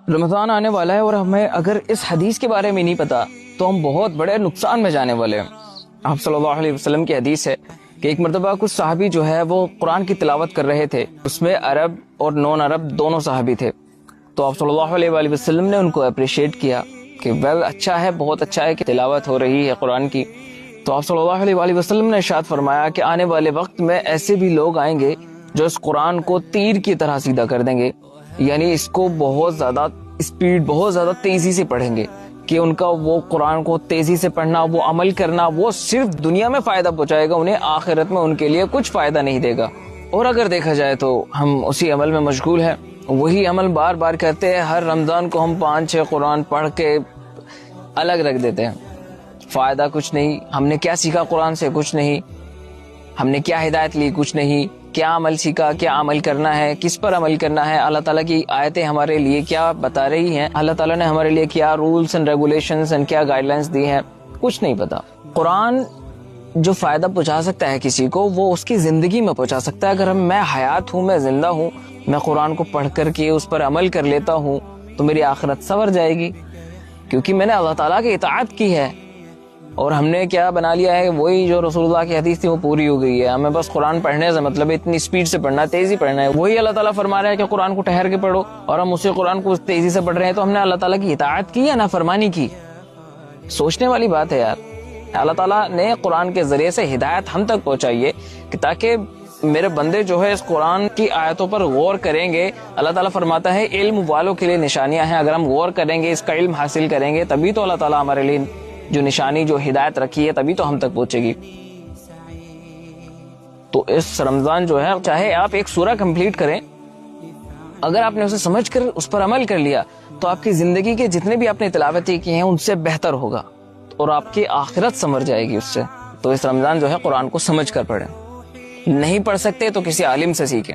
رمضان آنے والا ہے اور ہمیں اگر اس حدیث کے بارے میں نہیں پتا تو ہم بہت بڑے نقصان میں جانے والے ہیں۔ آپ صلی اللہ علیہ وسلم کی حدیث ہے کہ ایک مرتبہ کچھ صحابی جو ہے وہ قرآن کی تلاوت کر رہے تھے، اس میں عرب اور نون عرب دونوں صحابی تھے۔ تو آپ صلی اللہ علیہ وآلہ وسلم نے ان کو اپریشیٹ کیا کہ اچھا ہے، بہت اچھا ہے کہ تلاوت ہو رہی ہے قرآن کی۔ تو آپ صلی اللہ علیہ وآلہ وسلم نے ارشاد فرمایا کہ آنے والے وقت میں ایسے بھی لوگ آئیں گے جو اس قرآن کو تیر کی طرح سیدھا کر دیں گے، یعنی اس کو بہت زیادہ اسپیڈ، بہت زیادہ تیزی سے پڑھیں گے کہ ان کا وہ قرآن کو تیزی سے پڑھنا، وہ عمل کرنا، وہ صرف دنیا میں فائدہ پہنچائے گا، انہیں آخرت میں ان کے لیے کچھ فائدہ نہیں دے گا۔ اور اگر دیکھا جائے تو ہم اسی عمل میں مشغول ہیں، وہی عمل بار بار کرتے ہیں۔ ہر رمضان کو ہم 5-6 قرآن پڑھ کے الگ رکھ دیتے ہیں، فائدہ کچھ نہیں۔ ہم نے کیا سیکھا قرآن سے؟ کچھ نہیں۔ ہم نے کیا ہدایت لی؟ کچھ نہیں۔ کیا عمل سیکھا؟ کیا عمل کرنا ہے؟ کس پر عمل کرنا ہے؟ اللہ تعالیٰ کی آیتیں ہمارے لیے کیا بتا رہی ہیں؟ اللہ تعالیٰ نے ہمارے لیے کیا رولز اینڈ ریگولیشنز اینڈ کیا گائیڈ لائنز دی ہیں؟ کچھ نہیں پتا۔ قرآن جو فائدہ پہنچا سکتا ہے کسی کو، وہ اس کی زندگی میں پہنچا سکتا ہے۔ اگر میں حیات ہوں، میں زندہ ہوں، میں قرآن کو پڑھ کر کے اس پر عمل کر لیتا ہوں تو میری آخرت سنور جائے گی، کیونکہ میں نے اللہ تعالیٰ کی اطاعت کی ہے۔ اور ہم نے کیا بنا لیا ہے؟ وہی جو رسول اللہ کی حدیث تھی وہ پوری ہو گئی ہے۔ ہمیں بس قرآن پڑھنے سے مطلب اتنی اسپیڈ سے پڑھنا ہے، تیزی پڑھنا ہے۔ وہی اللہ تعالیٰ فرما رہا ہے کہ قرآن کو ٹھہر کے پڑھو، اور ہم اسی قرآن کو تیزی سے پڑھ رہے ہیں۔ تو ہم نے اللہ تعالیٰ کی اطاعت کی یا نافرمانی کی؟ سوچنے والی بات ہے یار۔ اللہ تعالیٰ نے قرآن کے ذریعے سے ہدایت ہم تک پہنچائی ہے کہ تاکہ میرے بندے جو ہے اس قرآن کی آیتوں پر غور کریں گے۔ اللہ تعالیٰ فرماتا ہے علم والوں کے لیے نشانیاں ہیں، اگر ہم غور کریں گے، اس کا علم حاصل کریں گے، تبھی تو اللہ تعالیٰ ہمارے لیے جو نشانی، جو ہدایت رکھی ہے، تبھی تو ہم تک پہنچے گی۔ تو اس رمضان جو ہے، چاہے آپ ایک سورہ کمپلیٹ کریں، اگر آپ نے اسے سمجھ کر اس پر عمل کر لیا تو آپ کی زندگی کے جتنے بھی آپ نے تلاوتیں کی ہیں ان سے بہتر ہوگا، اور آپ کی آخرت سنور جائے گی اس سے۔ تو اس رمضان جو ہے قرآن کو سمجھ کر پڑھیں، نہیں پڑھ سکتے تو کسی عالم سے سیکھیں۔